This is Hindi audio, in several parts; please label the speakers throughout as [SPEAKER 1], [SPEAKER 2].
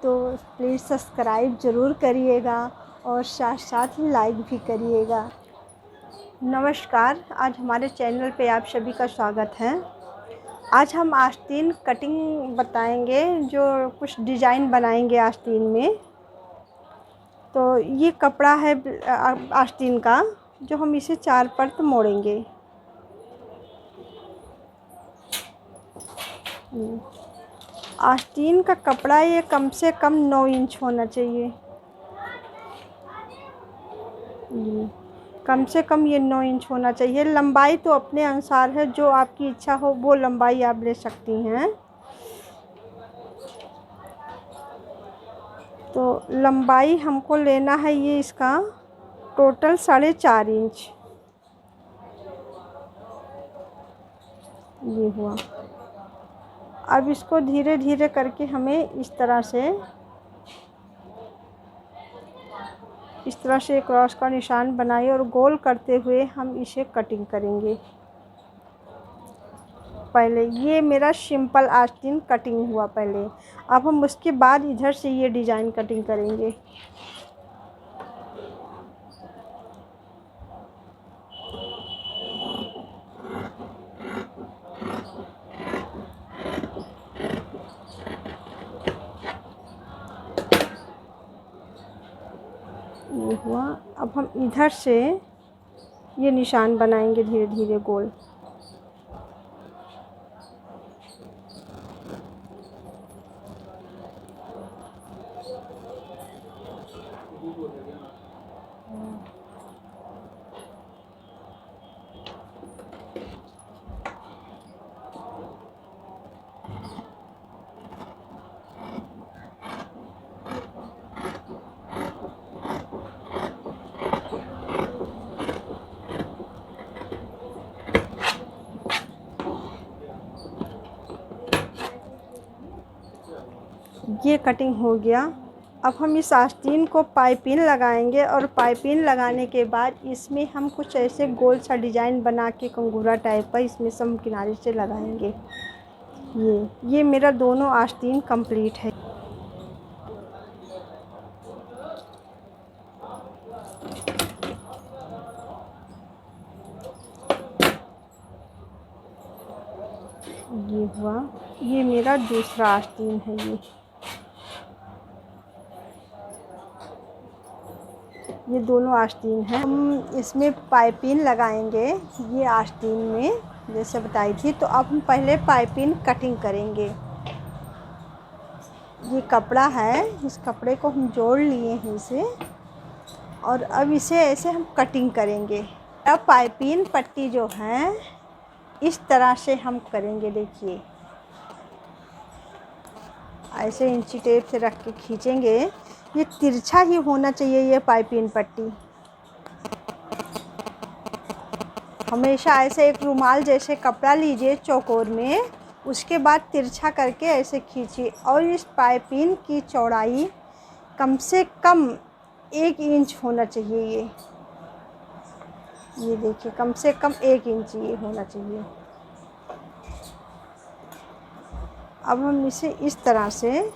[SPEAKER 1] तो प्लीज़ सब्सक्राइब ज़रूर करिएगा और साथ साथ में लाइक भी करिएगा। नमस्कार, आज हमारे चैनल पे आप सभी का स्वागत है। आज हम आस्तीन कटिंग बताएंगे, जो कुछ डिज़ाइन बनाएंगे आस्तीन में। तो ये कपड़ा है आस्तीन का, जो हम इसे 4 परत मोड़ेंगे। आस्तीन का कपड़ा ये कम से कम 9 इंच होना चाहिए। कम से कम ये 9 इंच होना चाहिए। लंबाई तो अपने अनुसार है, जो आपकी इच्छा हो वो लंबाई आप ले सकती हैं। तो लंबाई हमको लेना है ये इसका टोटल 4.5 इंच। ये हुआ। अब इसको धीरे धीरे करके हमें इस तरह से क्रॉस का निशान बनाइए और गोल करते हुए हम इसे कटिंग करेंगे। पहले ये मेरा सिंपल आस्तीन कटिंग हुआ पहले। अब हम उसके बाद इधर से ये डिज़ाइन कटिंग करेंगे। ये हुआ। अब हम इधर से ये निशान बनाएंगे धीरे धीरे गोल। ये कटिंग हो गया। अब हम इस आस्तीन को पाइपिंग लगाएंगे और पाइपिंग लगाने के बाद इसमें हम कुछ ऐसे गोल सा डिज़ाइन बना के कंगूरा टाइप का इसमें सब किनारे से लगाएंगे। ये मेरा दोनों आस्तीन कंप्लीट है। ये हुआ। ये मेरा दूसरा आस्तीन है। ये दोनों आस्तीन हैं। हम इसमें पाइपिंग लगाएंगे ये आस्तीन में, जैसे बताई थी। तो अब हम पहले पाइपिंग कटिंग करेंगे। ये कपड़ा है, इस कपड़े को हम जोड़ लिए हैं इसे, और अब इसे ऐसे हम कटिंग करेंगे। अब पाइपिंग पट्टी जो है इस तरह से हम करेंगे। देखिए, ऐसे इंची टेप से रख के खींचेंगे। ये तिरछा ही होना चाहिए ये पाइपिंग पट्टी। हमेशा ऐसे एक रुमाल जैसे कपड़ा लीजिए चौकोर में, उसके बाद तिरछा करके ऐसे खींचिए। और इस पाइपिंग की चौड़ाई कम से कम 1 इंच होना चाहिए। ये देखिए, कम से कम 1 इंच ये होना चाहिए। अब हम इसे इस तरह से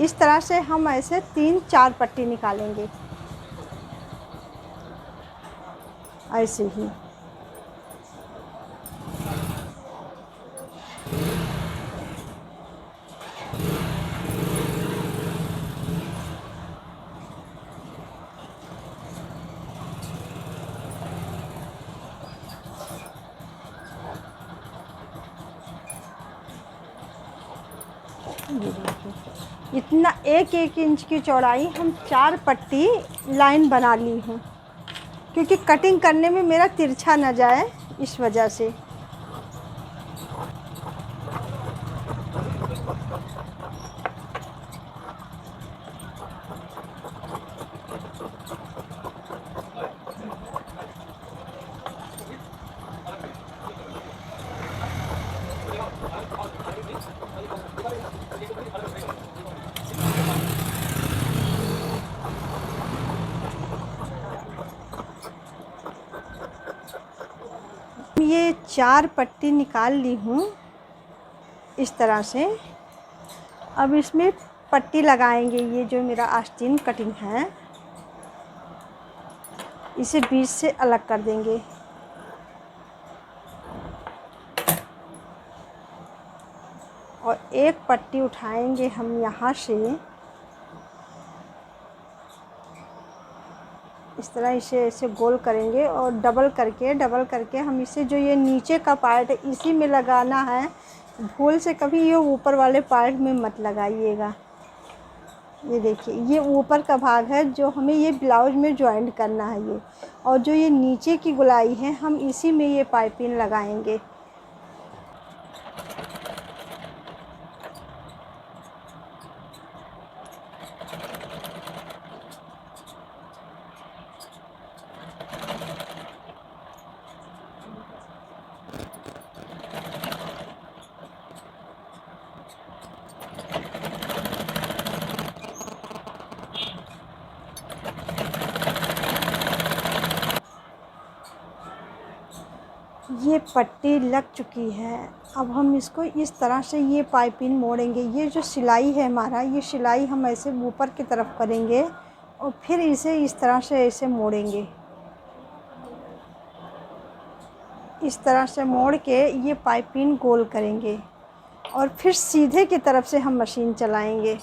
[SPEAKER 1] इस तरह से हम ऐसे 3-4 पट्टी निकालेंगे, ऐसे ही। इतना 1-1 इंच की चौड़ाई हम 4 पट्टी लाइन बना ली हूँ, क्योंकि कटिंग करने में मेरा तिरछा न जाए, इस वजह से। ये 4 पट्टी निकाल ली हूँ इस तरह से। अब इसमें पट्टी लगाएंगे। ये जो मेरा आस्तीन कटिंग है इसे बीच से अलग कर देंगे। और एक पट्टी उठाएंगे हम यहाँ से, इस तरह इसे ऐसे गोल करेंगे और डबल करके हम इसे जो ये नीचे का पार्ट है इसी में लगाना है। भूल से कभी ये ऊपर वाले पार्ट में मत लगाइएगा। ये देखिए ये ऊपर का भाग है जो हमें ये ब्लाउज में जॉइंट करना है ये। और जो ये नीचे की गुलाई है हम इसी में ये पाइपिंग लगाएंगे। ये पट्टी लग चुकी है। अब हम इसको इस तरह से ये पाइपिंग मोड़ेंगे। ये जो सिलाई है हमारा, ये सिलाई हम ऐसे ऊपर की तरफ करेंगे और फिर इसे इस तरह से ऐसे मोड़ेंगे। इस तरह से मोड़ के ये पाइपिंग गोल करेंगे और फिर सीधे की तरफ से हम मशीन चलाएंगे।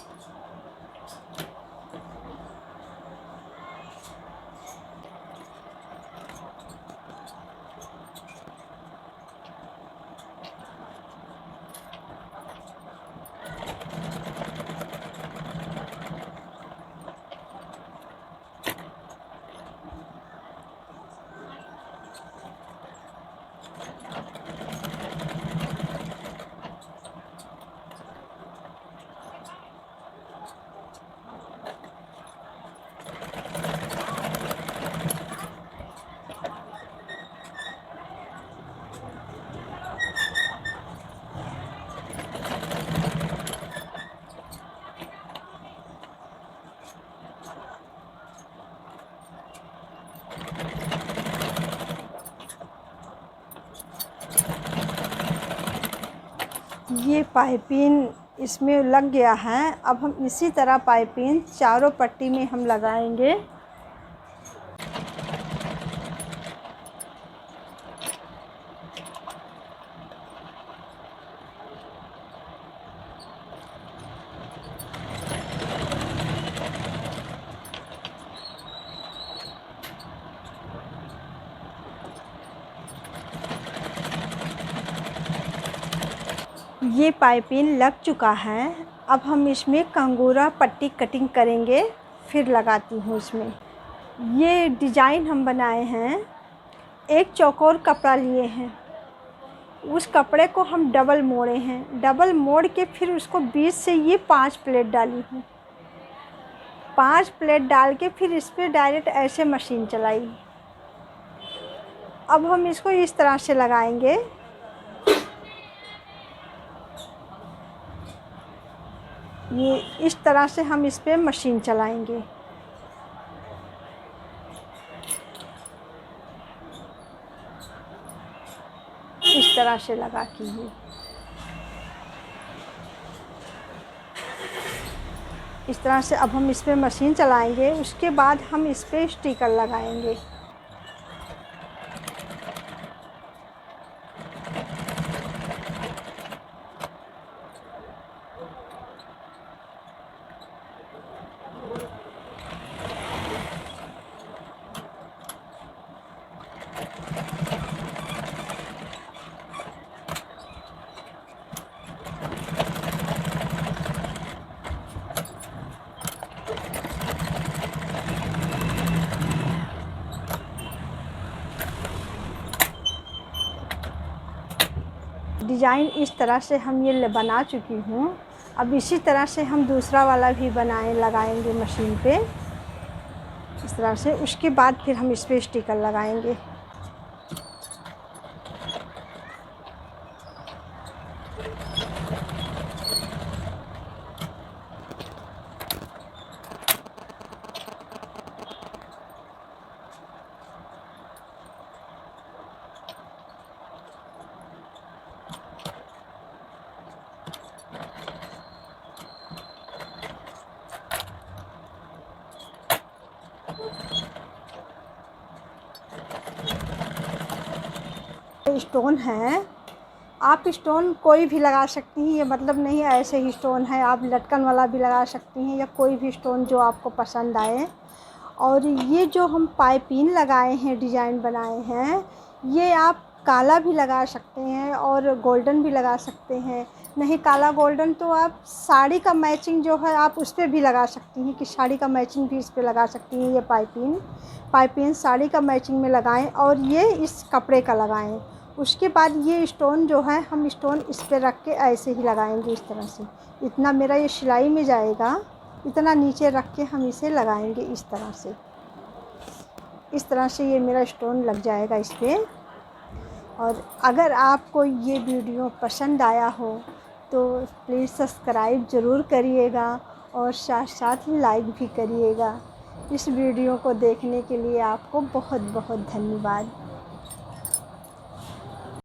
[SPEAKER 1] ये पाइपिंग इसमें लग गया है। अब हम इसी तरह पाइपिंग चारों पट्टी में हम लगाएंगे। ये पाइपिंग लग चुका है। अब हम इसमें कंगूरा पट्टी कटिंग करेंगे, फिर लगाती हूँ इसमें। ये डिज़ाइन हम बनाए हैं। एक चौकोर कपड़ा लिए हैं, उस कपड़े को हम डबल मोड़े हैं। डबल मोड़ के फिर उसको बीच से ये 5 प्लेट डाली हूँ। 5 प्लेट डाल के फिर इस पर डायरेक्ट ऐसे मशीन चलाई। अब हम इसको इस तरह से लगाएंगे। ये इस तरह से हम इस पे मशीन चलाएंगे। इस तरह से लगा के ये इस तरह से अब हम इस पे मशीन चलाएंगे। उसके बाद हम इस पे स्टिकर लगाएंगे। डिज़ाइन इस तरह से हम ये बना चुकी हूँ। अब इसी तरह से हम दूसरा वाला भी लगाएंगे मशीन पे इस तरह से। उसके बाद फिर हम इस पे स्टिकर लगाएंगे। स्टोन हैं, आप स्टोन कोई भी लगा सकती हैं, ये मतलब नहीं ऐसे ही स्टोन है, आप लटकन वाला भी लगा सकती हैं या कोई भी स्टोन जो आपको पसंद आए। और ये जो हम पाइपिंग लगाए हैं, डिज़ाइन बनाए हैं, ये आप काला भी लगा सकते हैं और गोल्डन भी लगा सकते हैं। नहीं काला गोल्डन तो आप साड़ी का मैचिंग जो है आप उस पर भी लगा सकती हैं, कि साड़ी का मैचिंग भी इस पर लगा सकती हैं। ये पाइपिंग साड़ी का मैचिंग में लगाएं और ये इस कपड़े का लगाएं। उसके बाद ये स्टोन जो है हम स्टोन इस पर रख के ऐसे ही लगाएंगे इस तरह से। इतना मेरा ये सिलाई में जाएगा, इतना नीचे रख के हम इसे लगाएंगे इस तरह से। इस तरह से ये मेरा स्टोन लग जाएगा इस पर। और अगर आपको ये वीडियो पसंद आया हो तो प्लीज़ सब्सक्राइब ज़रूर करिएगा और साथ साथ लाइक भी करिएगा। इस वीडियो को देखने के लिए आपको बहुत बहुत धन्यवाद।